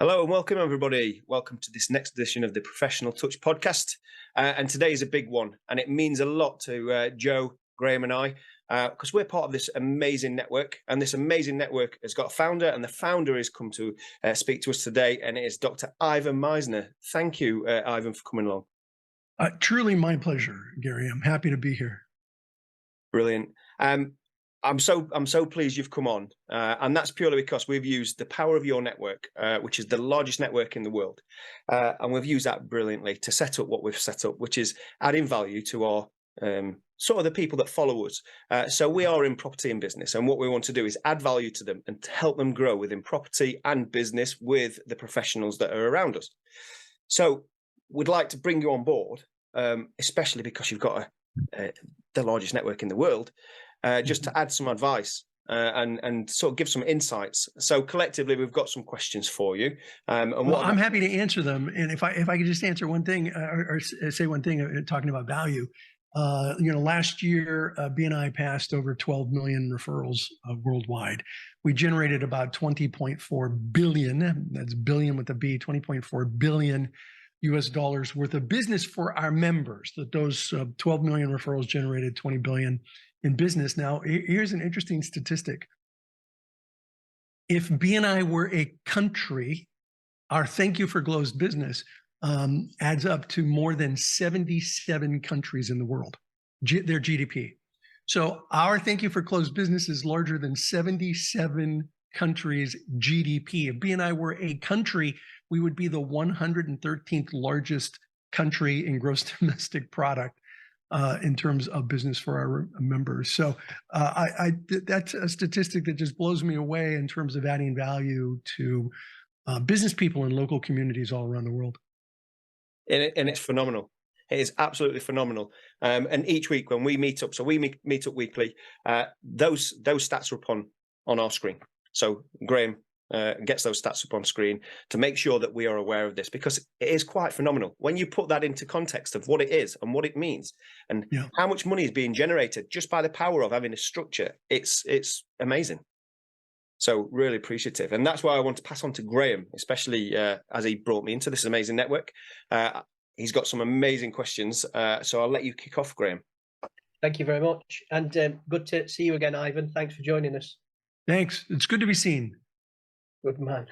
Hello and welcome, everybody. Welcome to this next edition of the Professional Touch podcast. And today is a big one, and it means a lot to Joe, Graham, and I, because we're part of this amazing network. And this amazing network has got a founder, and the founder has come to speak to us today, and it is Dr. Ivan Misner. Thank you, Ivan, for coming along. Truly my pleasure, Gary. I'm happy to be here. Brilliant. I'm so pleased you've come on, and that's purely because we've used the power of your network, which is the largest network in the world, and we've used that brilliantly to set up what we've set up, which is adding value to our sort of the people that follow us. So we are in property and business, and what we want to do is add value to them and to help them grow within property and business with the professionals that are around us. So we'd like to bring you on board, especially because you've got the largest network in the world. Just to add some advice and sort of give some insights. So collectively, we've got some questions for you. I'm happy to answer them. And if I could just answer one thing or say one thing talking about value, last year, BNI passed over 12 million referrals worldwide. We generated about 20.4 billion, that's billion with a B, 20.4 billion US dollars worth of business for our members. That those 12 million referrals generated 20 billion in business. Now, here's an interesting statistic. If BNI were a country, our thank you for closed business adds up to more than 77 countries in the world, their GDP. So our thank you for closed business is larger than 77 countries' GDP. If BNI were a country, we would be the 113th largest country in gross domestic product in terms of business for our members. So that's a statistic that just blows me away in terms of adding value to business people in local communities all around the world. And it's phenomenal. It is absolutely phenomenal. And each week when we meet up, so we meet up weekly, those stats are up on our screen. So Graham gets those stats up on screen to make sure that we are aware of this, because it is quite phenomenal when you put that into context of what it is and what it means and how much money is being generated just by the power of having a structure. It's amazing. So really appreciative. And that's why I want to pass on to Graham, especially as he brought me into this amazing network. He's got some amazing questions. So I'll let you kick off, Graham. Thank you very much. And good to see you again, Ivan. Thanks for joining us. Thanks. It's good to be seen. Good man.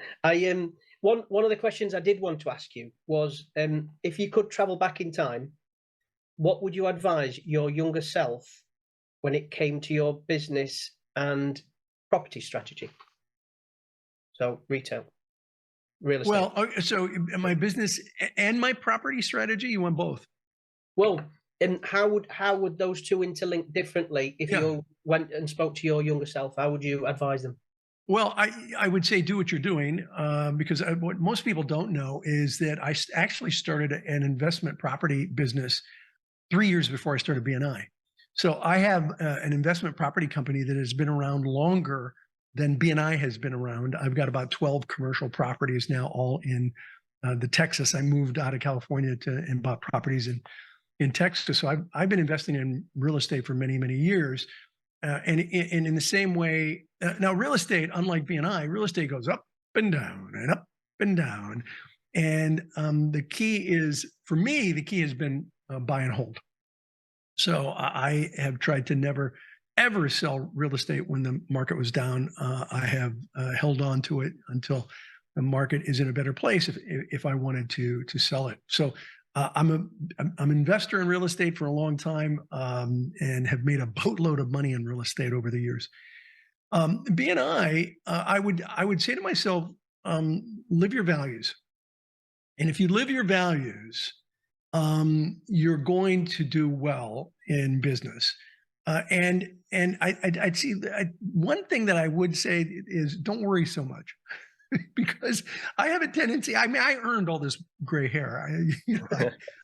One of the questions I did want to ask you was, if you could travel back in time, what would you advise your younger self when it came to your business and property strategy? So retail, real estate. Well, so my business and my property strategy, you want both? Well, and how would those two interlink differently if you went and spoke to your younger self? How would you advise them? Well, I would say do what you're doing, because what most people don't know is that I actually started an investment property business 3 years before I started BNI. So I have an investment property company that has been around longer than BNI has been around. I've got about 12 commercial properties now, all in the Texas. I moved out of California and bought properties in Texas. So I've been investing in real estate for many, many years. And in the same way, now real estate, unlike BNI, real estate goes up and down and up and down. And the key is, for me, the key has been buy and hold. So I have tried to never, ever sell real estate when the market was down. I have held on to it until the market is in a better place if I wanted to sell it. So I'm an investor in real estate for a long time, and have made a boatload of money in real estate over the years. BNI, I would say to myself, live your values. And if you live your values, you're going to do well in business. And I'd see one thing that I would say is don't worry so much. Because I have a tendency, I mean, I earned all this gray hair.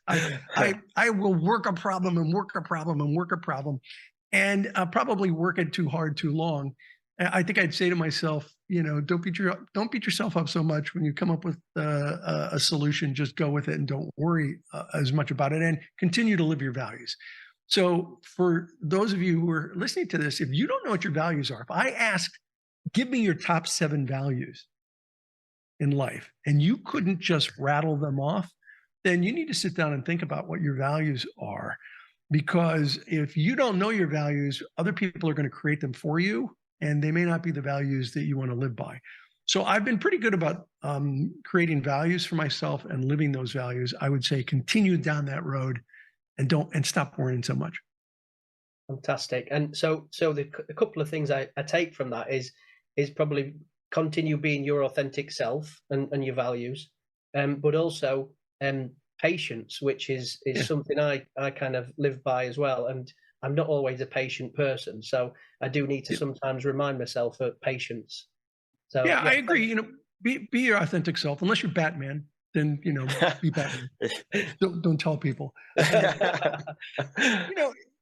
I will work a problem and work a problem and work a problem, and probably work it too hard, too long. I think I'd say to myself, don't beat yourself up so much when you come up with a solution. Just go with it and don't worry as much about it, and continue to live your values. So for those of you who are listening to this, if you don't know what your values are, if I ask, give me your top 7 values, in life and you couldn't just rattle them off, then you need to sit down and think about what your values are. Because if you don't know your values, other people are going to create them for you, and they may not be the values that you want to live by. So I've been pretty good about creating values for myself and living those values. I would say continue down that road and stop worrying so much. Fantastic. And so a couple of things I take from that is probably continue being your authentic self and your values, but also patience, which is something I kind of live by as well. And I'm not always a patient person, so I do need to sometimes remind myself of patience. So yeah, I agree. You know, be your authentic self. Unless you're Batman, then be Batman. Don't tell people.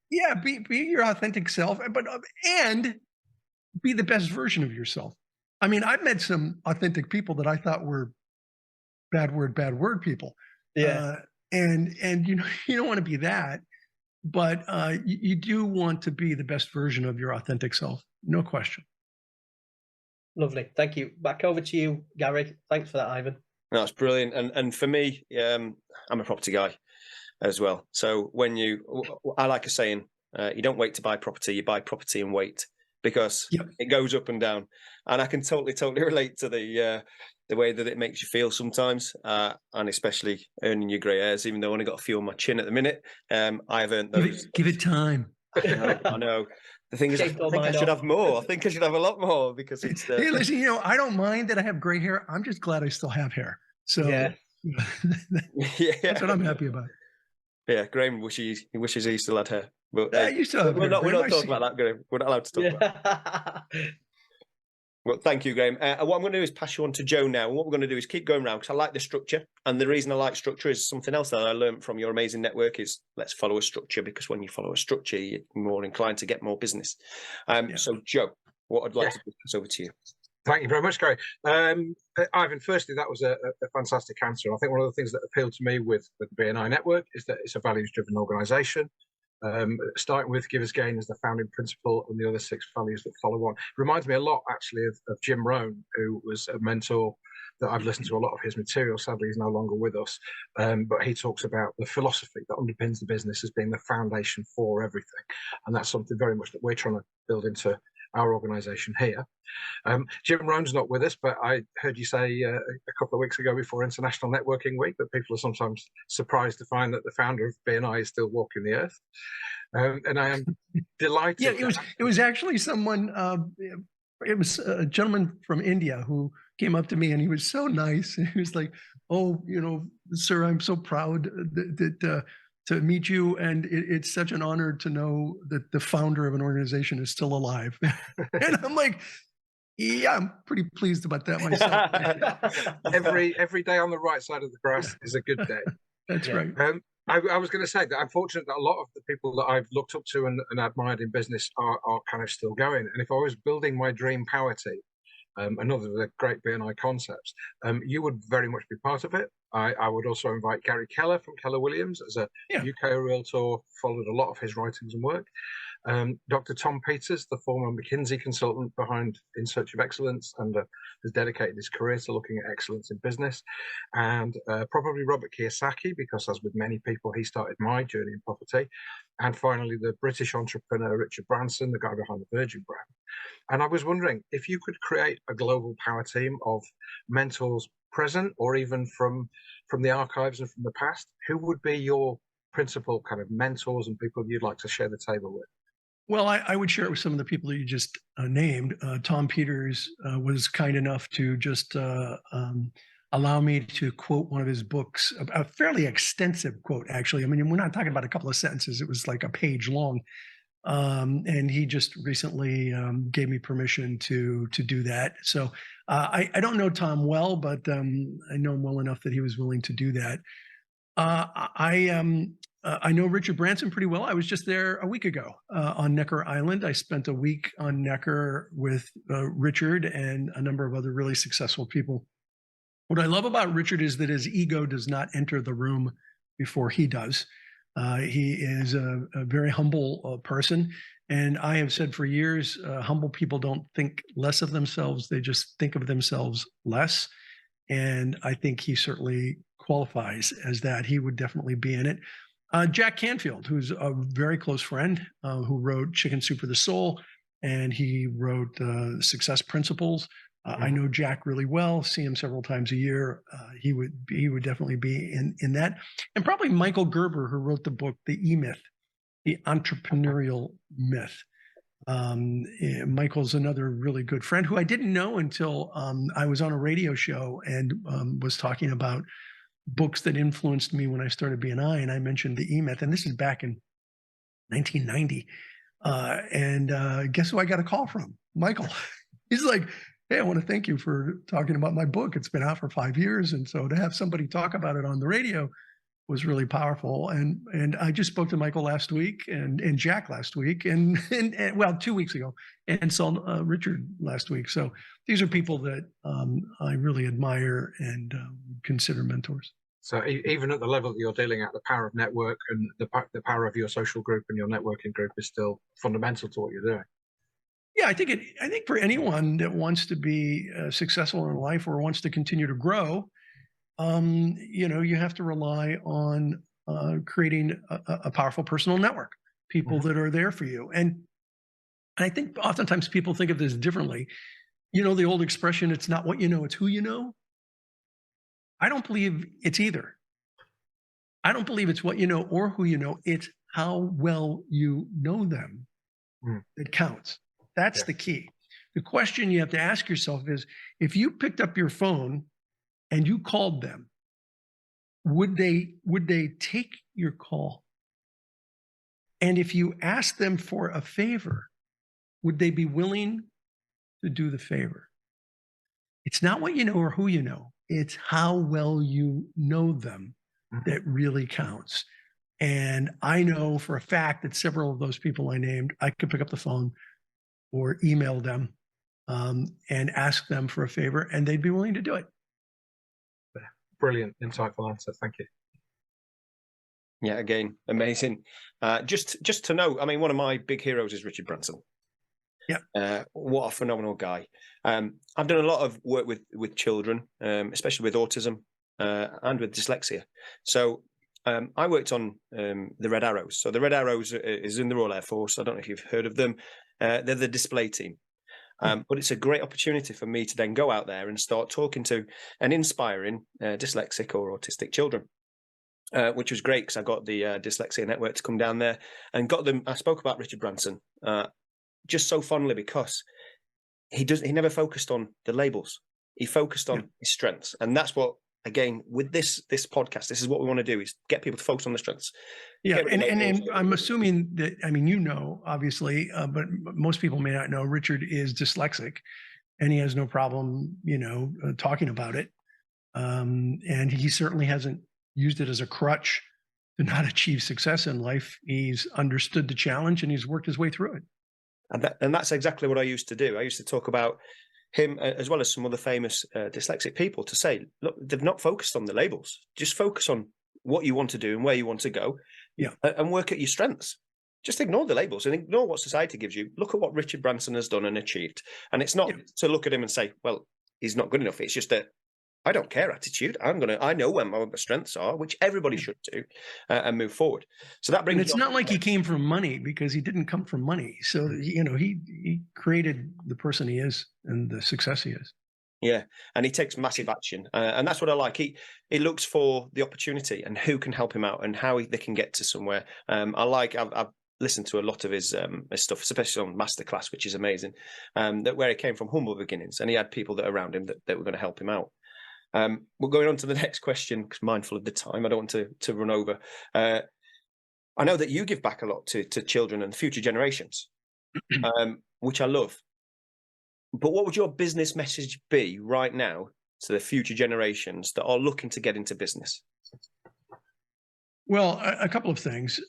Yeah, be your authentic self, but and be the best version of yourself. I mean, I've met some authentic people that I thought were bad word people. Yeah. And you don't want to be that, but you do want to be the best version of your authentic self. No question. Lovely. Thank you. Back over to you, Gary. Thanks for that, Ivan. No, it's brilliant. And for me, I'm a property guy as well. So I like a saying, you don't wait to buy property, you buy property and wait, because it goes up and down. And I can totally relate to the way that it makes you feel sometimes, and especially earning your grey hairs, even though I only got a few on my chin at the minute. I've earned those. Give it time. I know. The thing is, I think I should have more. I think I should have a lot more, because it's the... Hey, listen, I don't mind that I have gray hair. I'm just glad I still have hair. So that's what I'm happy about. Yeah, Graham wishes he still had hair. But you still have we're hair. We're not talking about that, Graham. We're not allowed to talk about that. Well, thank you, Graham. What I'm going to do is pass you on to Joe now. And what we're going to do is keep going around, because I like the structure. And the reason I like structure is something else that I learned from your amazing network is let's follow a structure, because when you follow a structure, you're more inclined to get more business. So, Joe, what I'd like to do is over to you. Thank you very much, Gary. Ivan, firstly, that was a fantastic answer. I think one of the things that appealed to me with the BNI network is that it's a values-driven organisation. Starting with give as gain as the founding principle, and the other 6 values that follow on. Reminds me a lot, actually, of Jim Rohn, who was a mentor that I've listened to a lot of his material. Sadly, he's no longer with us. But he talks about the philosophy that underpins the business as being the foundation for everything. And that's something very much that we're trying to build into our organisation here. Jim Rohn's not with us, but I heard you say a couple of weeks ago before International Networking Week that people are sometimes surprised to find that the founder of BNI is still walking the earth. And I am delighted. Yeah, it was actually someone, it was a gentleman from India who came up to me, and he was so nice. He was like, oh, sir, I'm so proud that to meet you, and it's such an honor to know that the founder of an organization is still alive. And I'm like, yeah, I'm pretty pleased about that myself. Every day on the right side of the grass is a good day. That's right. I was going to say that I'm fortunate that a lot of the people that I've looked up to and admired in business are kind of still going. And if I was building my dream power team, another of the great BNI concepts, you would very much be part of it. I would also invite Gary Keller from Keller Williams as a UK realtor, followed a lot of his writings and work. Dr. Tom Peters, the former McKinsey consultant behind In Search of Excellence, and has dedicated his career to looking at excellence in business. And probably Robert Kiyosaki, because as with many people, he started my journey in property. And finally, the British entrepreneur Richard Branson, the guy behind the Virgin brand. And I was wondering if you could create a global power team of mentors present, or even from the archives and from the past, who would be your principal kind of mentors and people you'd like to share the table with? Well, I would share it with some of the people that you just named. Tom Peters was kind enough to just allow me to quote one of his books, a fairly extensive quote, actually. I mean, we're not talking about a couple of sentences. It was like a page long. And he just recently gave me permission to do that. So I don't know Tom well, but I know him well enough that he was willing to do that. I know Richard Branson pretty well. I was just there a week ago on Necker Island. I spent a week on Necker with Richard and a number of other really successful people. What I love about Richard is that his ego does not enter the room before he does. He is a very humble person. And I have said for years, humble people don't think less of themselves. They just think of themselves less. And I think he certainly qualifies as that. He would definitely be in it. Jack Canfield, who's a very close friend, who wrote Chicken Soup for the Soul, and he wrote Success Principles. I know Jack really well, see him several times a year. He would definitely be in that. And probably Michael Gerber, who wrote the book, The E-Myth, The Entrepreneurial Myth. Michael's another really good friend who I didn't know until I was on a radio show and was talking about books that influenced me when I started BNI, and I mentioned the E-Myth, and this is back in 1990. Guess who I got a call from? Michael. He's like, "Hey, I want to thank you for talking about my book. It's been out for 5 years, and so to have somebody talk about it on the radio was really powerful." And I just spoke to Michael last week and Jack last week and well, 2 weeks ago, and saw Richard last week. So these are people that I really admire and consider mentors. So even at the level that you're dealing at, the power of network and the power of your social group and your networking group is still fundamental to what you're doing. Yeah, I think for anyone that wants to be successful in life or wants to continue to grow, you have to rely on creating a powerful personal network, people that are there for you. And I think oftentimes people think of this differently. You know, the old expression, it's not what you know, it's who you know. I don't believe it's either. I don't believe it's what you know or who you know. It's how well you know them that counts. That's the key. The question you have to ask yourself is, if you picked up your phone and you called them, would they take your call? And if you asked them for a favor, would they be willing to do the favor? It's not what you know or who you know. It's how well you know them that really counts. And I know for a fact that several of those people I named, I could pick up the phone or email them and ask them for a favor, and they'd be willing to do it. Brilliant, insightful answer. Thank you. Yeah, again, amazing. Just to know, I mean, one of my big heroes is Richard Branson. Yeah. What a phenomenal guy. I've done a lot of work with children, especially with autism and with dyslexia. So I worked on the Red Arrows. So the Red Arrows is in the Royal Air Force. I don't know if you've heard of them. They're the display team. But it's a great opportunity for me to then go out there and start talking to and inspiring dyslexic or autistic children, which was great because I got the Dyslexia Network to come down there and got them. I spoke about Richard Branson just so fondly because he never focused on the labels. He focused on his strengths, and that's what, again, with this podcast, this is what we want to do: is get people to focus on the strengths. Yeah, and I'm assuming that, I mean, obviously, but most people may not know Richard is dyslexic, and he has no problem, talking about it. And he certainly hasn't used it as a crutch to not achieve success in life. He's understood the challenge and he's worked his way through it. And that's exactly what I used to do. I used to talk about him as well as some other famous dyslexic people to say, look, they've not focused on the labels. Just focus on what you want to do and where you want to go, and work at your strengths. Just ignore the labels and ignore what society gives you. Look at what Richard Branson has done and achieved. And it's not to look at him and say, well, he's not good enough. It's just that I don't care attitude. I know where my strengths are, which everybody should do, and move forward. So that brings. And it's not like he came from money, because he didn't come from money. So he created the person he is and the success he is. Yeah, and he takes massive action, and that's what I like. He looks for the opportunity and who can help him out and how they can get to somewhere. I've listened to a lot of his stuff, especially on Masterclass, which is amazing. That where he came from humble beginnings, and he had people that are around him that were going to help him out. We're going on to the next question, because mindful of the time, I don't want to run over. I know that you give back a lot to children and future generations, which I love. But what would your business message be right now to the future generations that are looking to get into business? Well, a couple of things.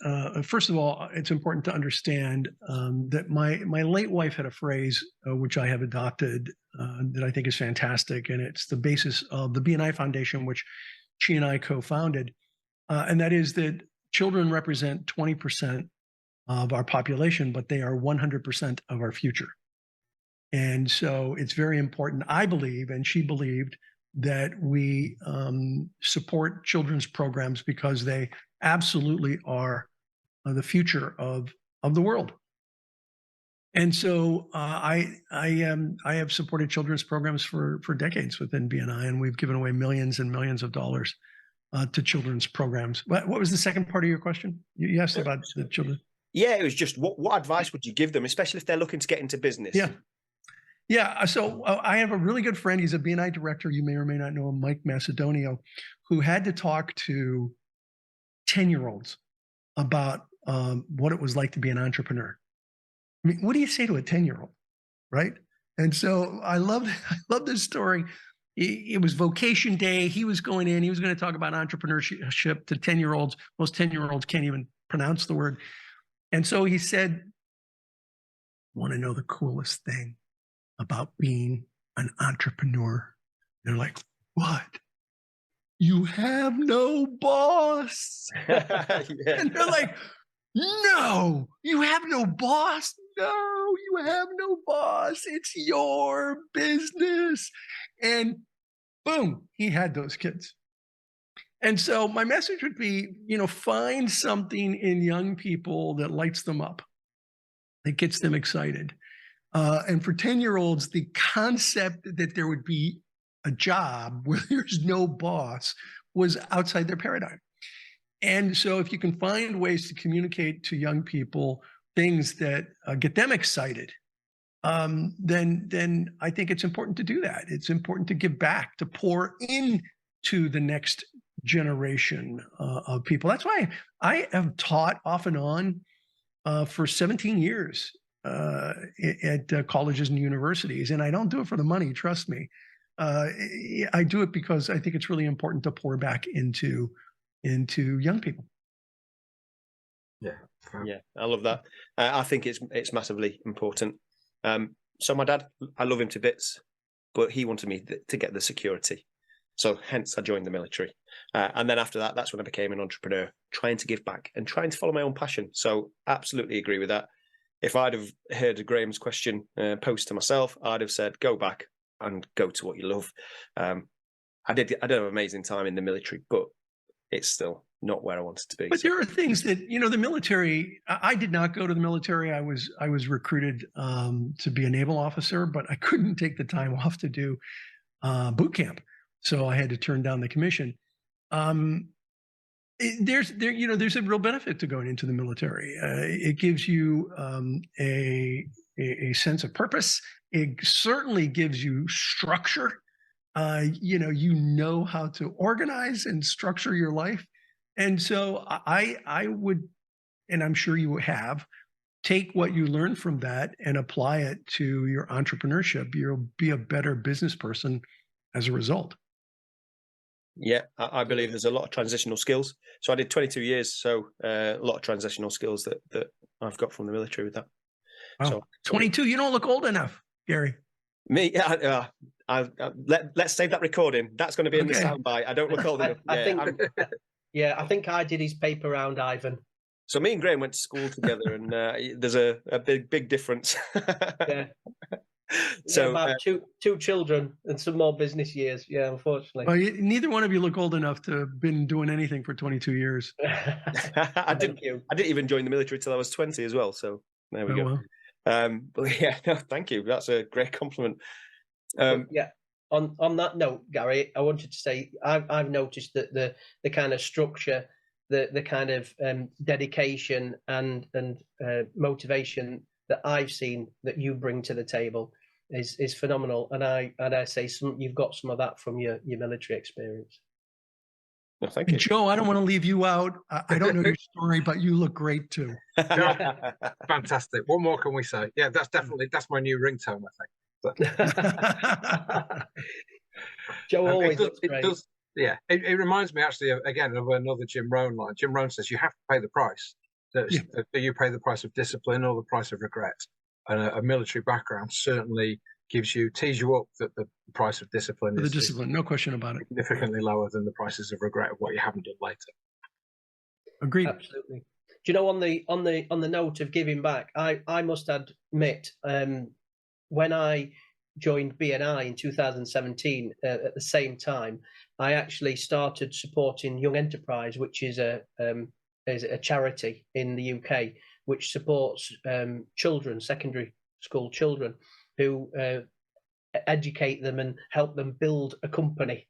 First of all, it's important to understand that my late wife had a phrase which I have adopted that I think is fantastic, and it's the basis of the BNI Foundation, which she and I co-founded, and that is that children represent 20% of our population, but they are 100% of our future. And so it's very important, I believe, and she believed, that we support children's programs because they absolutely are the future of the world. And so I have supported children's programs for decades within BNI, and we've given away millions and millions of dollars to children's programs. What was the second part of your question? You asked about the children. Yeah, it was just what advice would you give them, especially if they're looking to get into business? Yeah. So I have a really good friend. He's a BNI director. You may or may not know him, Mike Macedonio, who had to talk to 10-year-olds about what it was like to be an entrepreneur. I mean, what do you say to a 10-year-old, right? And so I love this story. It was vocation day. He was going in. He was going to talk about entrepreneurship to 10-year-olds. Most 10-year-olds can't even pronounce the word. And so he said, "Want to know the coolest thing about being an entrepreneur?" They're like, "What? You have no boss." Yeah. And they're like, "No, you have no boss. No, you have no boss. It's your business." And boom, he had those kids. And so my message would be, find something in young people that lights them up, that gets them excited. And for 10-year-olds, the concept that there would be a job where there's no boss was outside their paradigm. And so if you can find ways to communicate to young people things that get them excited, then I think it's important to do that. It's important to give back, to pour into the next generation of people. That's why I have taught off and on for 17 years at colleges and universities. And I don't do it for the money, trust me. I do it because I think it's really important to pour back into young people. Yeah, I love that. I think it's massively important. So my dad, I love him to bits, but he wanted me to get the security. So hence I joined the military. And then after that, that's when I became an entrepreneur, trying to give back and trying to follow my own passion. So absolutely agree with that. If I'd have heard Graham's question posed to myself, I'd have said, go back and go to what you love. I did have an amazing time in the military, but it's still not where I wanted to be. But there are things that, the military, I did not go to the military. I was recruited to be a naval officer, but I couldn't take the time off to do boot camp. So I had to turn down the commission. There's a real benefit to going into the military. It gives you a sense of purpose. It certainly gives you structure. You know how to organize and structure your life. And so I would, and I'm sure you have, take what you learn from that and apply it to your entrepreneurship. You'll be a better business person as a result. Yeah, I believe there's a lot of transitional skills. So I did 22 years, so a lot of transitional skills that I've got from the military with that. Wow. So 22, you don't look old enough, Gary. Me, let's save that recording. That's going to be in the soundbite. I don't look old enough. I think I did his paper round, Ivan. So me and Graham went to school together, and there's a big difference. Yeah. So about two children and some more business years. Yeah, unfortunately. Well, neither one of you look old enough to have been doing anything for 22 years. I didn't even join the military till I was 20 as well. So there we go. Well. But yeah, no, thank you. That's a great compliment. Yeah. On that note, Gary, I wanted to say I've noticed that the kind of structure, the kind of dedication and motivation that I've seen that you bring to the table is phenomenal. And I say you've got some of that from your military experience. Well, thank you, Joe. I don't want to leave you out. I don't know your story, but you look great too. Fantastic. What more can we say? Yeah, that's my new ringtone, I think. Joe always looks great. It reminds me actually of another Jim Rohn line. Jim Rohn says you have to pay the price. Do you pay the price of discipline or the price of regret? And a military background certainly tees you up that the price of discipline is no question about it, significantly lower than the prices of regret of what you haven't done later. Agreed. Absolutely. Do you know, on the note of giving back, I must admit, when I joined BNI in 2017, at the same time, I actually started supporting Young Enterprise, which is a charity in the UK which supports children, secondary school children, who educate them and help them build a company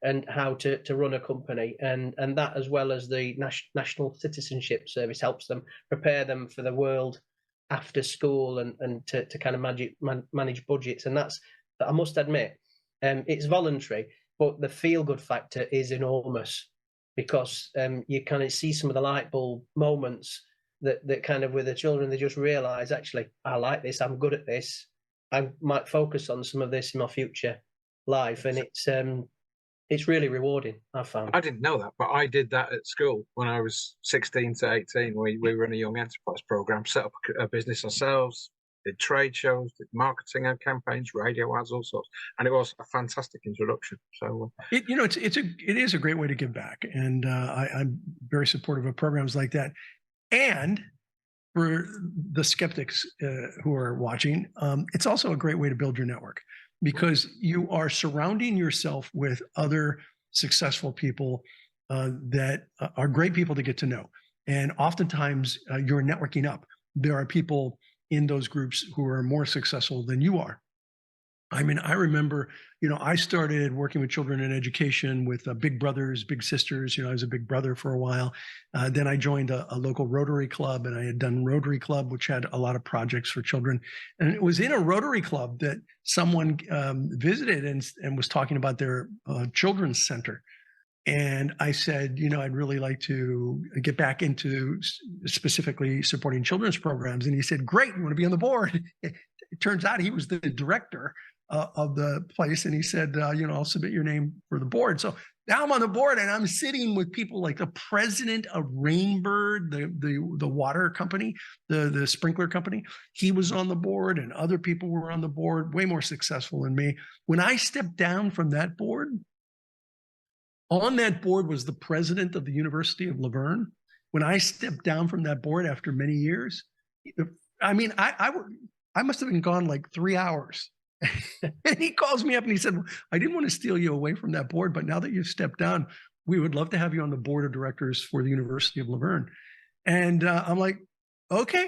and how to run a company, and that, as well as the National Citizenship Service, helps them prepare them for the world after school and to kind of manage budgets. And that's, I must admit, it's voluntary, but the feel good factor is enormous, because you kind of see some of the light bulb moments that kind of, with the children, they just realize, actually, I like this, I'm good at this, I might focus on some of this in my future life. And it's really rewarding, I've found. I didn't know that, but I did that at school when I was 16 to 18. We were in a young enterprise program, set up a business ourselves, did trade shows, did marketing and campaigns, radio ads, all sorts, and it was a fantastic introduction. So, it is a great way to give back, and I'm very supportive of programs like that. And for the skeptics who are watching, it's also a great way to build your network, because you are surrounding yourself with other successful people that are great people to get to know. And oftentimes you're networking up. There are people in those groups who are more successful than you are. I mean, I remember, I started working with children in education with big brothers, big sisters. I was a big brother for a while. Then I joined a local Rotary Club, and I had done Rotary Club, which had a lot of projects for children. And it was in a Rotary Club that someone visited and was talking about their children's center. And I said, I'd really like to get back into specifically supporting children's programs. And he said, great, you want to be on the board? It turns out he was the director of the place. And he said, I'll submit your name for the board. So now I'm on the board, and I'm sitting with people like the president of Rainbird, the water company, the sprinkler company. He was on the board, and other people were on the board, way more successful than me. When I stepped down from that board, on that board was the president of the University of Laverne. When I stepped down from that board after many years, I mean, I must have been gone like 3 hours. And he calls me up and he said, I didn't want to steal you away from that board, but now that you've stepped down, we would love to have you on the board of directors for the University of Laverne. And I'm like, okay.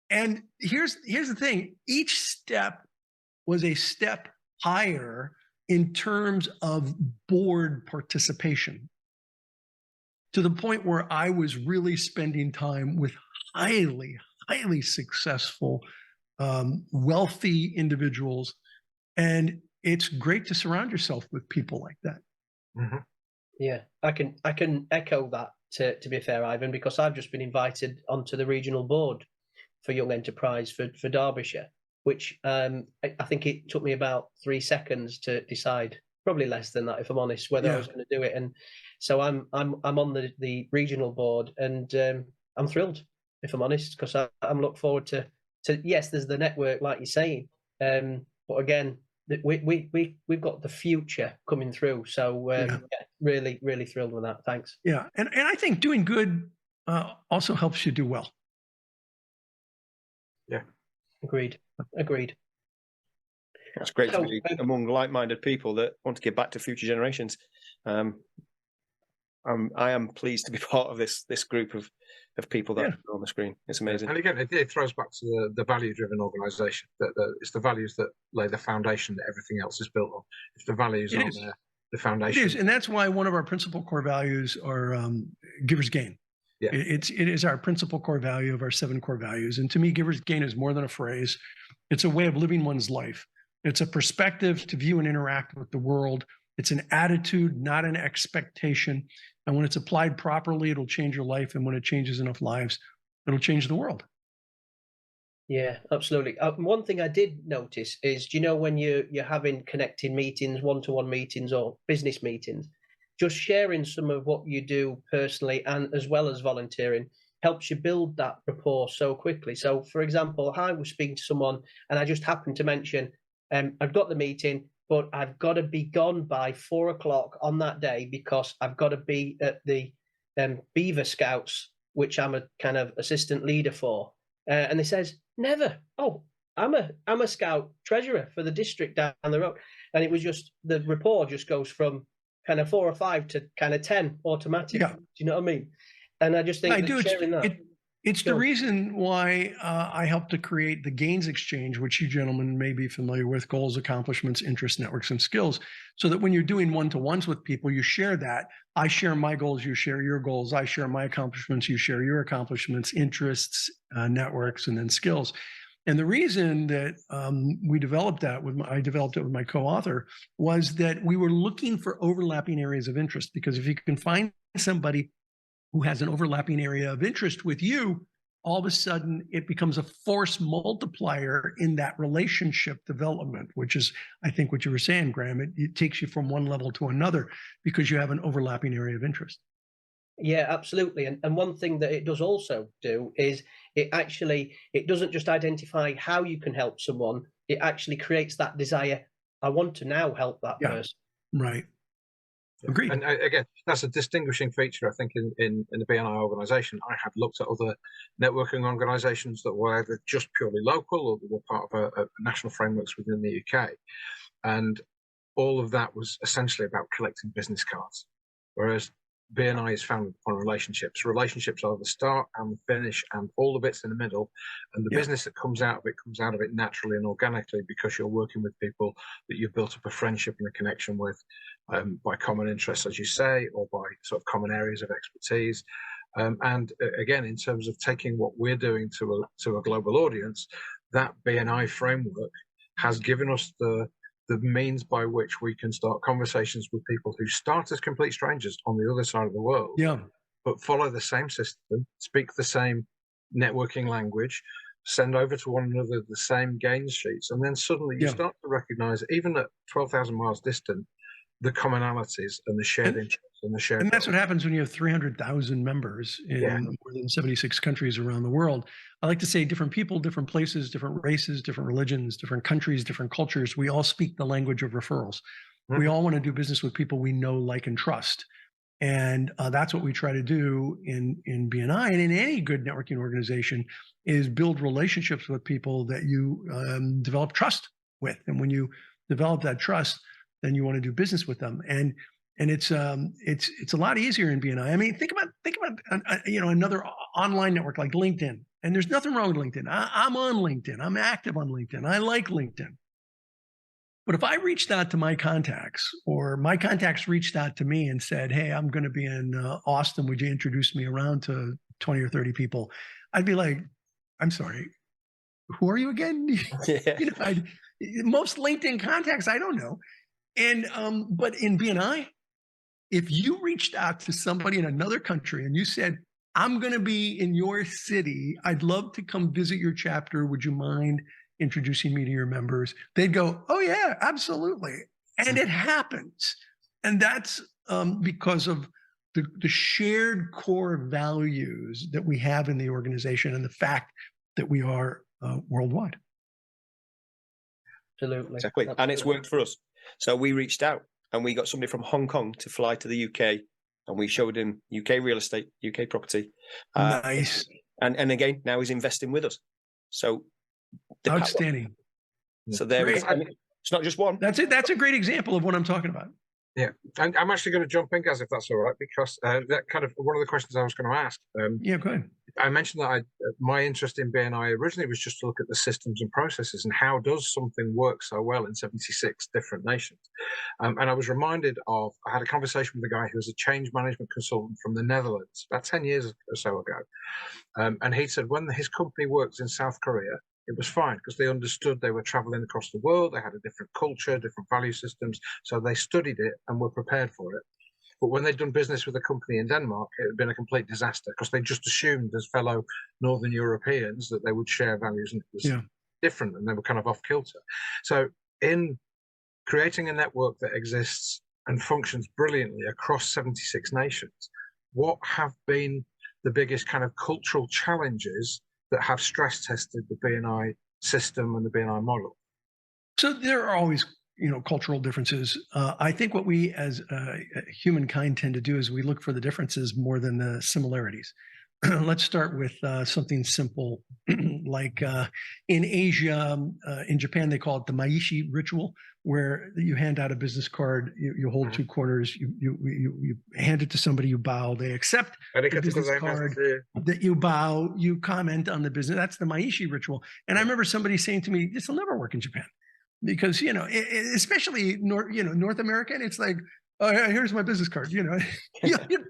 And here's the thing. Each step was a step higher in terms of board participation, to the point where I was really spending time with highly, highly successful, wealthy individuals. And it's great to surround yourself with people like that. mm-hmm. Yeah, I can echo that, to be fair, Ivan, because I've just been invited onto the regional board for Young Enterprise for Derbyshire, which I think it took me about 3 seconds to decide, probably less than that, if I'm honest, whether I was going to do it. And so I'm on the regional board, and I'm thrilled, if I'm honest, because I'm looking forward to yes, there's the network, like you're saying, but again, we've got the future coming through. So yeah, really, really thrilled with that. Thanks. Yeah, and I think doing good also helps you do well. Yeah, agreed. That's great to be among like-minded people that want to give back to future generations. I am pleased to be part of this group of people that are on the screen. It's amazing. And again, it throws back to the value-driven organisation. That it's the values that lay the foundation that everything else is built on. If the values aren't there, the foundation. It is, and that's why one of our principal core values are givers gain. Yeah. It is our principal core value of our 7 core values. And to me, givers gain is more than a phrase. It's a way of living one's life. It's a perspective to view and interact with the world. It's an attitude, not an expectation. And when it's applied properly, it'll change your life. And when it changes enough lives, it'll change the world. Yeah, absolutely. One thing I did notice is, when you're having connecting meetings, one-to-one meetings or business meetings, just sharing some of what you do personally and as well as volunteering helps you build that rapport so quickly. So, for example, I was speaking to someone and I just happened to mention, I've got the meeting, but I've got to be gone by 4 o'clock on that day because I've got to be at the Beaver Scouts, which I'm a kind of assistant leader for. And they says, never. Oh, I'm a scout treasurer for the district down the road, and it was just the rapport just goes from kind of 4 or 5 to kind of 10 automatic. Yeah. Do you know what I mean? And I just think that sharing that. It's the reason why I helped to create the Gains Exchange, which you gentlemen may be familiar with: goals, accomplishments, interests, networks, and skills. So that when you're doing one-to-ones with people, you share that. I share my goals, you share your goals. I share my accomplishments, you share your accomplishments, interests, networks, and then skills. And the reason that we developed that I developed it with my co-author was that we were looking for overlapping areas of interest. Because if you can find somebody who has an overlapping area of interest with you, all of a sudden it becomes a force multiplier in that relationship development, which is, I think, what you were saying, Graham. It takes you from one level to another because you have an overlapping area of interest. Yeah, absolutely. And one thing that it does also do is it doesn't just identify how you can help someone. It actually creates that desire. I want to now help that person. Right. Agreed. And again, that's a distinguishing feature, I think, in the BNI organization. I have looked at other networking organizations that were either just purely local or were part of a national frameworks within the UK. And all of that was essentially about collecting business cards. Whereas BNI is founded upon relationships. Relationships are the start and the finish and all the bits in the middle. And the business that comes out of it naturally and organically, because you're working with people that you've built up a friendship and a connection with by common interests, as you say, or by sort of common areas of expertise. And again, in terms of taking what we're doing to a global audience, that BNI framework has given us the means by which we can start conversations with people who start as complete strangers on the other side of the world, but follow the same system, speak the same networking language, send over to one another the same gains sheets, and then suddenly you start to recognize, even at 12,000 miles distant, the commonalities and the shared interests and the shared. And that's what happens when you have 300,000 members in more than 76 countries around the world. I like to say different people, different places, different races, different religions, different countries, different cultures. We all speak the language of referrals. We all want to do business with people we know, like, and trust. And that's what we try to do in BNI and in any good networking organization, is build relationships with people that you develop trust with. And when you develop that trust, then you want to do business with them. And it's a lot easier in BNI. I mean, think about another online network like LinkedIn. And there's nothing wrong with LinkedIn. I'm on LinkedIn. I'm active on LinkedIn. I like LinkedIn. But if I reached out to my contacts, or my contacts reached out to me and said, "Hey, I'm going to be in Austin. Would you introduce me around to 20 or 30 people?" I'd be like, "I'm sorry, who are you again?" Most LinkedIn contacts, I don't know. And but in BNI, if you reached out to somebody in another country and you said, "I'm going to be in your city. I'd love to come visit your chapter. Would you mind introducing me to your members?" They'd go, "Oh yeah, absolutely." And it happens. And that's because of the shared core values that we have in the organization and the fact that we are worldwide. Absolutely. Exactly. And it's worked for us. So we reached out and we got somebody from Hong Kong to fly to the UK, and we showed him UK real estate, UK property. Nice. And again, now he's investing with us. So outstanding. So there we go. It's not just one. That's it. That's a great example of what I'm talking about. Yeah, and I'm actually going to jump in, guys, if that's all right, because that kind of one of the questions I was going to ask. Yeah, go ahead. I mentioned that my interest in BNI originally was just to look at the systems and processes and how does something work so well in 76 different nations. And I was reminded of, I had a conversation with a guy who was a change management consultant from the Netherlands about 10 years or so ago. And he said when his company worked in South Korea, it was fine because they understood they were traveling across the world. They had a different culture, different value systems. So they studied it and were prepared for it. But when they'd done business with a company in Denmark, it had been a complete disaster because they just assumed as fellow Northern Europeans that they would share values, and it was different and they were kind of off kilter. So in creating a network that exists and functions brilliantly across 76 nations, what have been the biggest kind of cultural challenges that have stress tested the BNI system and the BNI model? So there are always, cultural differences. I think what we as humankind tend to do is we look for the differences more than the similarities. let's start with something simple, like in Asia, in Japan, they call it the Maishi ritual, where you hand out a business card, you hold two corners, you hand it to somebody, you bow, they accept the business card that you bow, you comment on the business. That's the Maishi ritual. And I remember somebody saying to me, this will never work in Japan, because, especially North America, and it's like, oh, here's my business card. You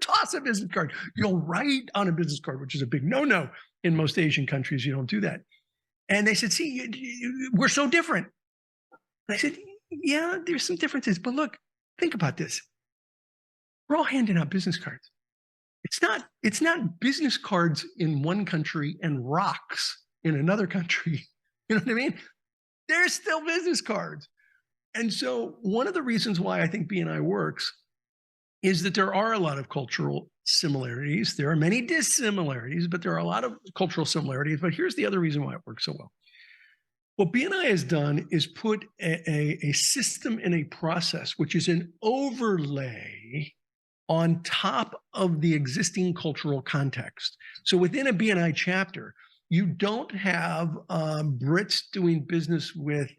toss a business card. You'll write on a business card, which is a big no-no in most Asian countries. You don't do that. And they said, see, we're so different. And I said, yeah, there's some differences. But look, think about this. We're all handing out business cards. It's not business cards in one country and rocks in another country. You know what I mean? There's still business cards. And so one of the reasons why I think BNI works is that there are a lot of cultural similarities. There are many dissimilarities, but there are a lot of cultural similarities. But here's the other reason why it works so well. What BNI has done is put a system and a process, which is an overlay on top of the existing cultural context. So within a BNI chapter, you don't have Brits doing business with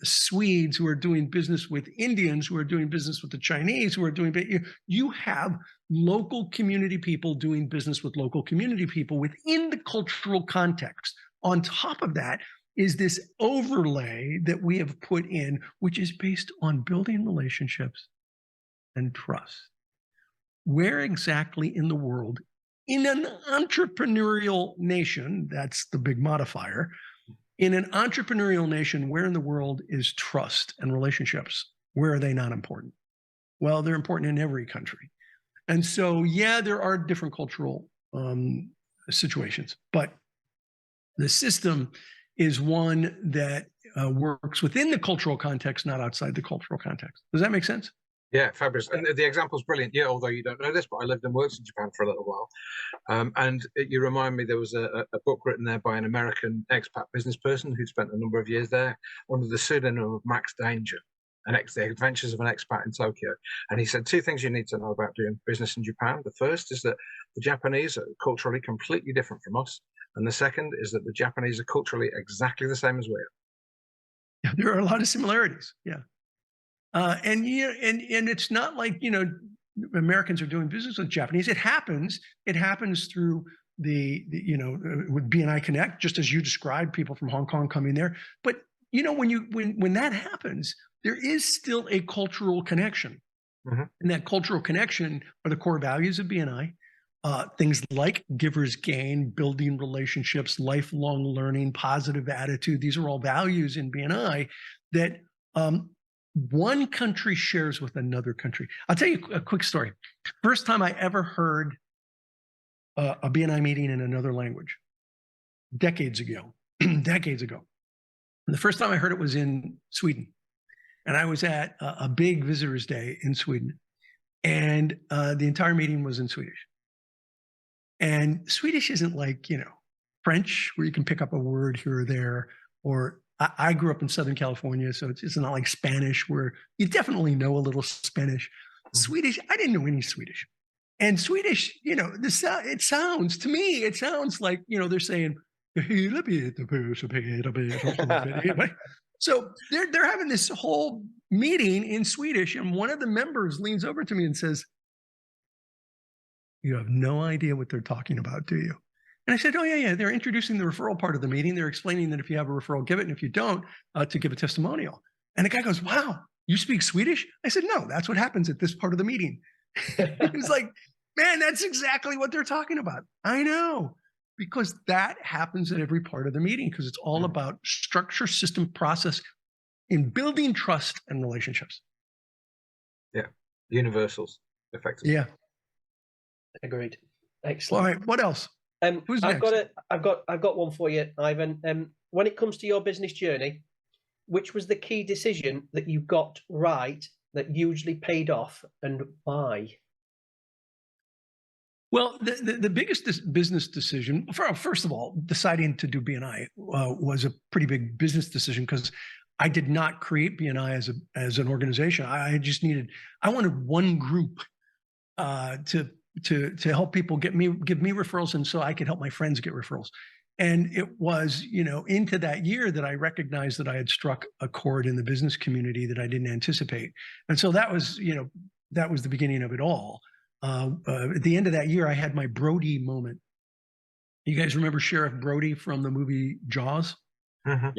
Swedes who are doing business with Indians who are doing business with the Chinese who are doing. You have local community people doing business with local community people within the cultural context. On top of that is this overlay that we have put in, which is based on building relationships and trust. Where exactly in the world, in an entrepreneurial nation, that's the big modifier, in an entrepreneurial nation, where in the world is trust and relationships? Where are they not important? Well, they're important in every country. And so, yeah, there are different cultural situations, but the system is one that works within the cultural context, not outside the cultural context. Does that make sense? Yeah, fabulous. And the example's brilliant. Yeah, although you don't know this, but I lived and worked in Japan for a little while. And you remind me, there was a book written there by an American expat business person who'd spent a number of years there under the pseudonym of Max Danger, the adventures of an expat in Tokyo. And he said two things you need to know about doing business in Japan. The first is that the Japanese are culturally completely different from us. And the second is that the Japanese are culturally exactly the same as we are. Yeah, there are a lot of similarities. Yeah. And it's not like, Americans are doing business with Japanese. It happens through the with BNI Connect, just as you described, people from Hong Kong coming there. But when that happens, there is still a cultural connection. Mm-hmm. And that cultural connection are the core values of BNI. Things like giver's gain, building relationships, lifelong learning, positive attitude. These are all values in BNI that one country shares with another country. I'll tell you a quick story. First time I ever heard a BNI meeting in another language, decades ago. And the first time I heard it was in Sweden. And I was at a big visitors day in Sweden. And the entire meeting was in Swedish. And Swedish isn't like, French, where you can pick up a word here or there, or I grew up in Southern California, so it's not like Spanish, where you definitely know a little Spanish. Mm-hmm. Swedish, I didn't know any Swedish. And Swedish, it sounds like, they're saying, so they're having this whole meeting in Swedish, and one of the members leans over to me and says, "You have no idea what they're talking about, do you?" And I said, "Oh, yeah. They're introducing the referral part of the meeting. They're explaining that if you have a referral, give it. And if you don't, to give a testimonial." And the guy goes, "Wow, you speak Swedish?" I said, "No, that's what happens at this part of the meeting." He was like, "Man, that's exactly what they're talking about." I know, because that happens at every part of the meeting, because it's all about structure, system, process in building trust and relationships. Yeah, universals, effectively. Yeah. Agreed. Excellent. All right, what else? Who's I've next? got one for you, Ivan. When it comes to your business journey, which was the key decision that you got right that hugely paid off, and why? Well, the biggest business decision, first of all, deciding to do BNI was a pretty big business decision, because I did not create BNI as an organization. I wanted one group to to help people give me referrals, and so I could help my friends get referrals. And it was, into that year that I recognized that I had struck a chord in the business community that I didn't anticipate. And so that was the beginning of it all. At the end of that year, I had my Brody moment. You guys remember Sheriff Brody from the movie Jaws? At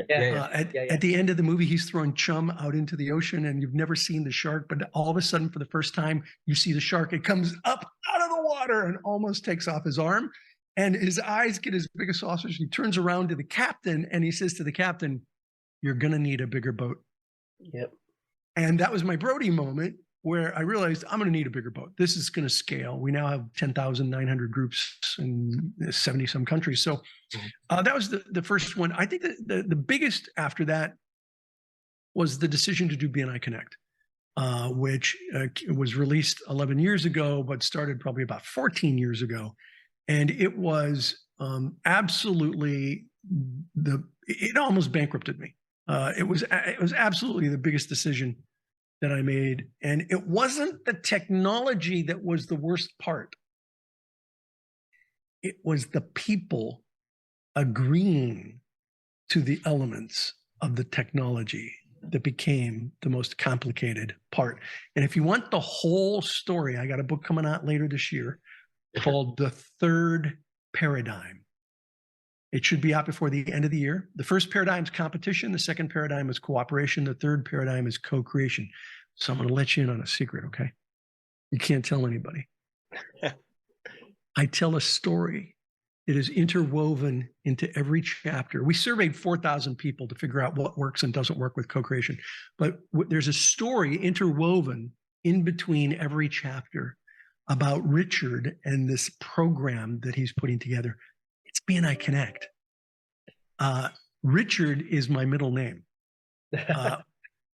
the end of the movie, he's throwing chum out into the ocean, and you've never seen the shark, but all of a sudden, for the first time, you see the shark. It comes up out of the water and almost takes off his arm, and his eyes get as big as saucers. He turns around to the captain, and he says to the captain, "You're going to need a bigger boat." Yep. And that was my Brody moment, where I realized I'm going to need a bigger boat. This is going to scale. We now have 10,900 groups in 70 some countries. So that was the first one. I think that the biggest after that was the decision to do BNI Connect, which was released 11 years ago, but started probably about 14 years ago. And it was absolutely it almost bankrupted me. It was absolutely the biggest decision that I made. And it wasn't the technology that was the worst part. It was the people agreeing to the elements of the technology that became the most complicated part. And if you want the whole story, I got a book coming out later this year called The Third Paradigm. It should be out before the end of the year. The first paradigm is competition. The second paradigm is cooperation. The third paradigm is co-creation. So I'm going to let you in on a secret, okay? You can't tell anybody. I tell a story that is interwoven into every chapter. We surveyed 4,000 people to figure out what works and doesn't work with co-creation. But there's a story interwoven in between every chapter about Richard and this program that he's putting together. It's BNI Connect. Richard is my middle name.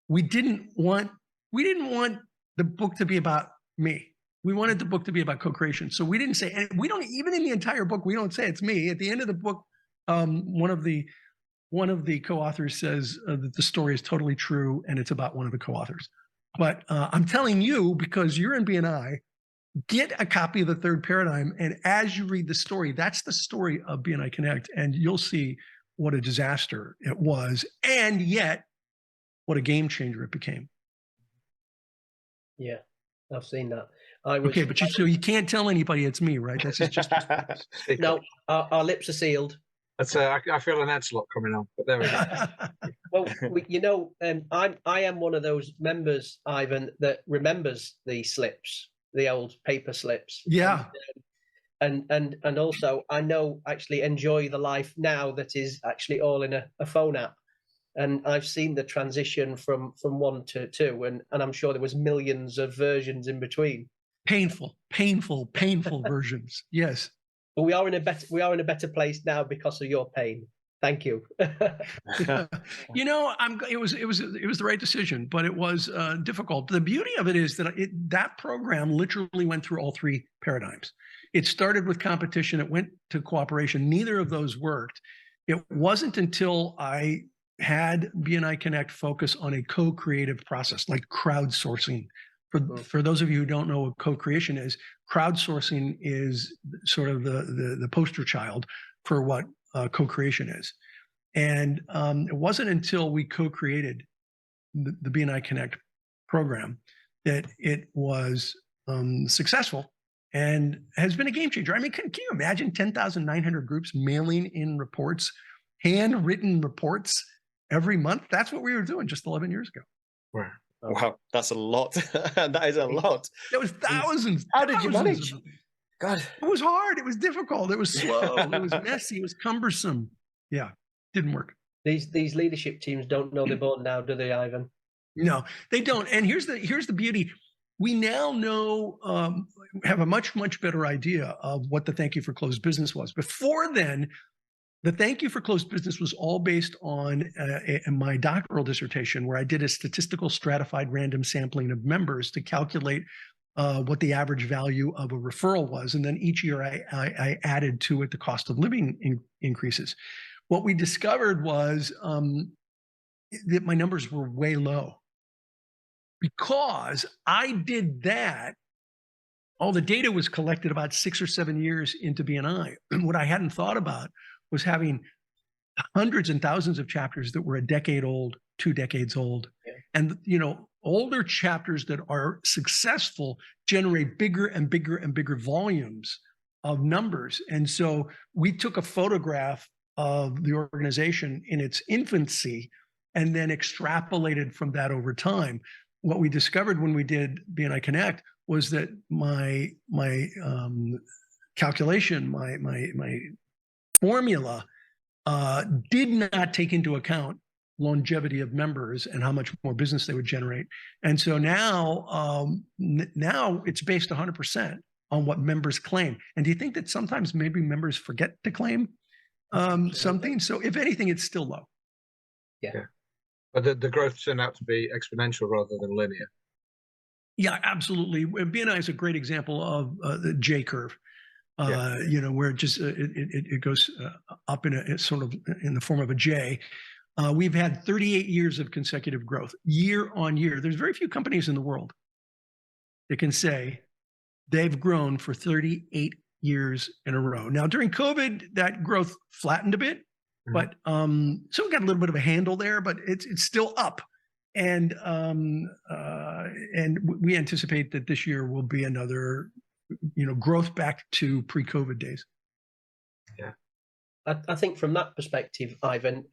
We didn't want the book to be about me. We wanted the book to be about co-creation. So we didn't say, and we don't, even in the entire book, we don't say it's me. At the end of the book, one of the co-authors says that the story is totally true and it's about one of the co-authors. But I'm telling you, because you're in BNI, get a copy of The Third Paradigm. And as you read the story, that's the story of BNI Connect. And you'll see what a disaster it was. And yet, what a game changer it became. Yeah, I've seen that. Okay, but so you can't tell anybody it's me, right? That's just no. Our lips are sealed. That's I feel an ad slot coming on, but there we Well, go. I am one of those members, Ivan, that remembers the slips, the old paper slips. Yeah. And also I actually enjoy the life now that is actually all in a phone app. And I've seen the transition from one to two, and I'm sure there was millions of versions in between. Painful versions. Yes. But we are in a better place now because of your pain. Thank you. It was the right decision, but it was difficult. The beauty of it is that that program literally went through all three paradigms. It started with competition. It went to cooperation. Neither of those worked. It wasn't until I had BNI Connect focus on a co-creative process like crowdsourcing. For those of you who don't know what co-creation is, crowdsourcing is sort of the poster child for what co-creation is. And it wasn't until we co-created the BNI Connect program that it was successful and has been a game changer. I mean, can you imagine 10,900 groups mailing in reports, handwritten reports every month? That's what we were doing just 11 years ago. Wow, that's a lot. That is a lot. There was thousands. How did you manage? God, it was hard. It was difficult. It was slow. It was messy. It was cumbersome. Yeah, didn't work. These leadership teams don't know they're born now, do they, Ivan? No, they don't. And here's the beauty. We now know, have a much better idea of what the Thank You for Closed Business was. Before then, the Thank You for Closed Business was all based on my doctoral dissertation, where I did a statistical stratified random sampling of members to calculate what the average value of a referral was. And then each year I added to it the cost of living increases. What we discovered was that my numbers were way low because I did that all the data was collected about 6 or 7 years into BNI. And what I hadn't thought about was having hundreds and thousands of chapters that were a decade old, 2 decades old. Yeah. And, older chapters that are successful generate bigger and bigger and bigger volumes of numbers. And so we took a photograph of the organization in its infancy and then extrapolated from that over time. What we discovered when we did BNI Connect was that my calculation, my formula did not take into account longevity of members and how much more business they would generate. And so now it's based 100% on what members claim. And do you think that sometimes maybe members forget to claim something? So if anything, it's still low. Yeah. But the growth turned out to be exponential rather than linear. Yeah, absolutely. BNI is a great example of the J curve. Where it just it goes up in a sort of in the form of a J. We've had 38 years of consecutive growth, year on year. There's very few companies in the world that can say they've grown for 38 years in a row. Now, during COVID, that growth flattened a bit, but so we got a little bit of a handle there, but it's still up. And we anticipate that this year will be another growth back to pre-COVID days. Yeah, I think from that perspective, Ivan,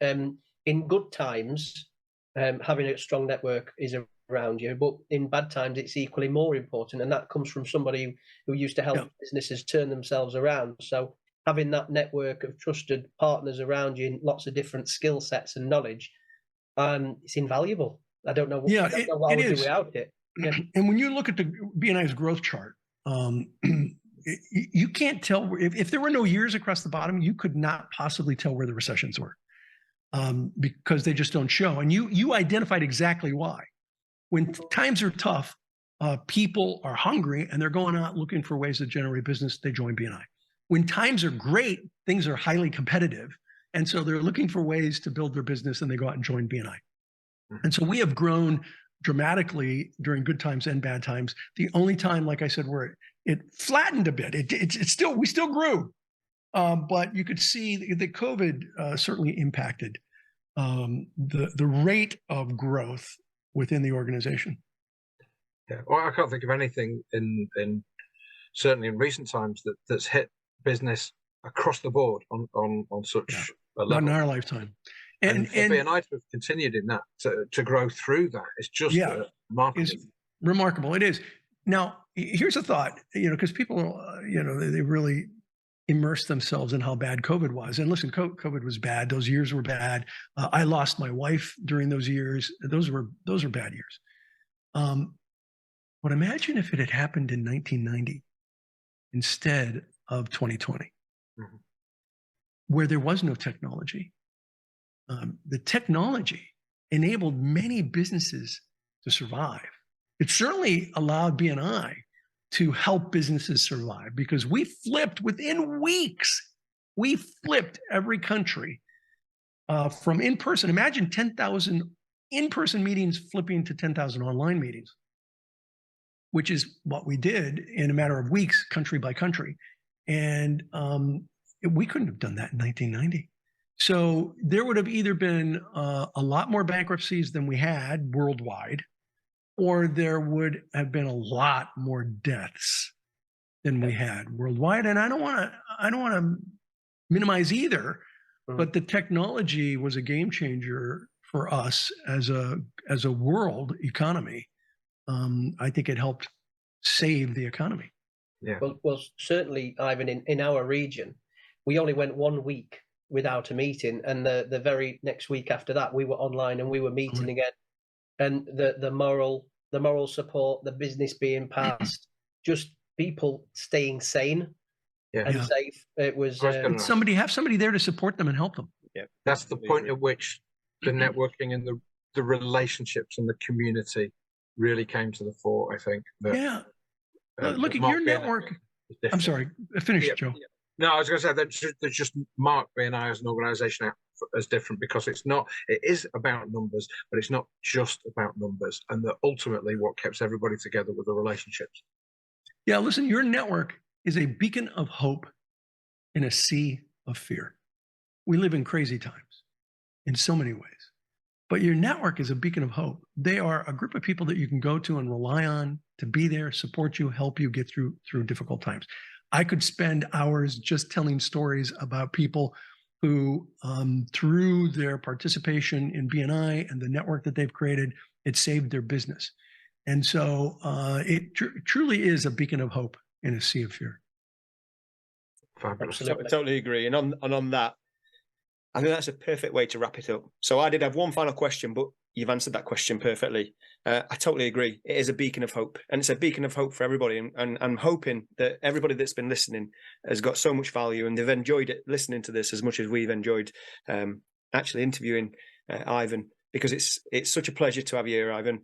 in good times, having a strong network is around you, but in bad times, it's equally more important. And that comes from somebody who used to help businesses turn themselves around. So having that network of trusted partners around you in lots of different skill sets and knowledge, it's invaluable. I don't know what I would do without it. Yeah. And when you look at the BNI's growth chart, you can't tell if there were no years across the bottom, you could not possibly tell where the recessions were because they just don't show. And you identified exactly why. When times are tough, people are hungry and they're going out looking for ways to generate business. They join BNI. When times are great, things are highly competitive. And so they're looking for ways to build their business and they go out and join BNI. And so we have grown dramatically during good times and bad times. The only time, like I said, where it flattened a bit, we still grew, but you could see that COVID certainly impacted the rate of growth within the organization. Yeah, well, I can't think of anything in certainly in recent times that's hit business across the board on such a level. Not in our lifetime. And for BNI to have continued in that, to grow through that, it's just remarkable. It's remarkable. It is. Now, here's a thought, because people, they really immerse themselves in how bad COVID was. And listen, COVID was bad. Those years were bad. I lost my wife during those years. Those were bad years. But imagine if it had happened in 1990 instead of 2020, where there was no technology. The technology enabled many businesses to survive. It certainly allowed BNI to help businesses survive because we flipped within weeks. We flipped every country from in-person. Imagine 10,000 in-person meetings flipping to 10,000 online meetings, which is what we did in a matter of weeks, country by country. And we couldn't have done that in 1990. So there would have either been a lot more bankruptcies than we had worldwide, or there would have been a lot more deaths than we had worldwide. And I don't want to minimize either, but the technology was a game changer for us as a world economy. I think it helped save the economy. Yeah. Well, certainly, Ivan, in our region, we only went 1 week without a meeting, and the very next week after that we were online and we were meeting again, and the moral support, the business being passed, just people staying sane and safe. It was have somebody there to support them and help them. That's the point at which the networking and the relationships and the community really came to the fore, I think. Look at your network. I'm sorry, finish, Joe. No, I was going to say that just mark BNI as an organisation as different because it is about numbers, but it's not just about numbers. And that ultimately what keeps everybody together were the relationships. Yeah, listen, your network is a beacon of hope in a sea of fear. We live in crazy times in so many ways, but your network is a beacon of hope. They are a group of people that you can go to and rely on to be there, support you, help you get through difficult times. I could spend hours just telling stories about people who, through their participation in BNI and the network that they've created, it saved their business. And so it truly is a beacon of hope in a sea of fear. Fabulous. Absolutely. Totally agree. And on that, I think that's a perfect way to wrap it up. So I did have one final question, but you've answered that question perfectly. I totally agree. It is a beacon of hope, and it's a beacon of hope for everybody. And I'm hoping that everybody that's been listening has got so much value, and they've enjoyed it, listening to this as much as we've enjoyed actually interviewing Ivan, because it's such a pleasure to have you here, Ivan.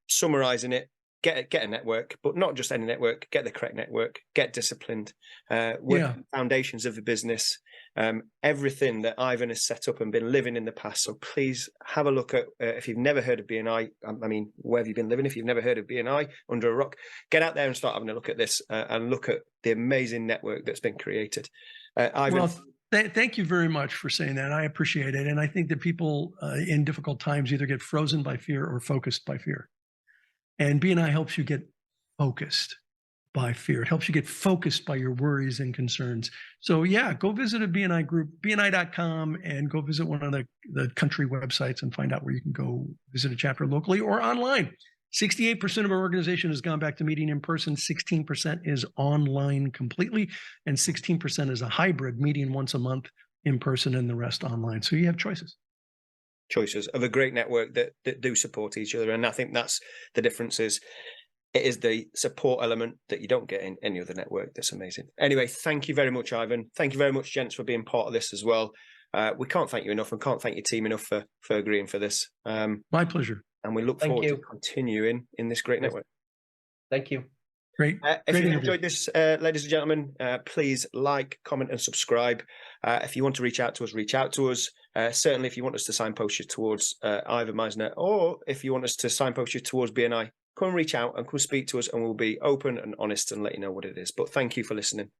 Summarising it, get a network, but not just any network. Get the correct network. Get disciplined. Work on the foundations of the business. Everything that Ivan has set up and been living in the past. So please have a look at, if you've never heard of BNI, I mean, where have you been living? If you've never heard of BNI under a rock, get out there and start having a look at this and look at the amazing network that's been created. Ivan. Well, thank you very much for saying that. I appreciate it. And I think that people in difficult times either get frozen by fear or focused by fear. And BNI helps you get focused by fear. It helps you get focused by your worries and concerns. So yeah, go visit a BNI group, bni.com, and go visit one of the country websites and find out where you can go visit a chapter locally or online. 68% of our organization has gone back to meeting in person. 16% is online completely, and 16% is a hybrid, meeting once a month in person and the rest online. So you have choices Of a great network that do support each other. And I think that's the difference. Is it is the support element that you don't get in any other network. That's amazing. Anyway, thank you very much, Ivan. Thank you very much, gents, for being part of this as well. We can't thank you enough, and can't thank your team enough for agreeing for this. My pleasure. And we look forward to continuing in this great network. Thank you. Great. If you enjoyed this, ladies and gentlemen, please like, comment, and subscribe. If you want to reach out to us, reach out to us. Certainly, if you want us to signpost you towards Ivan Misner, or if you want us to signpost you towards BNI, come and reach out and come speak to us, and we'll be open and honest and let you know what it is. But thank you for listening.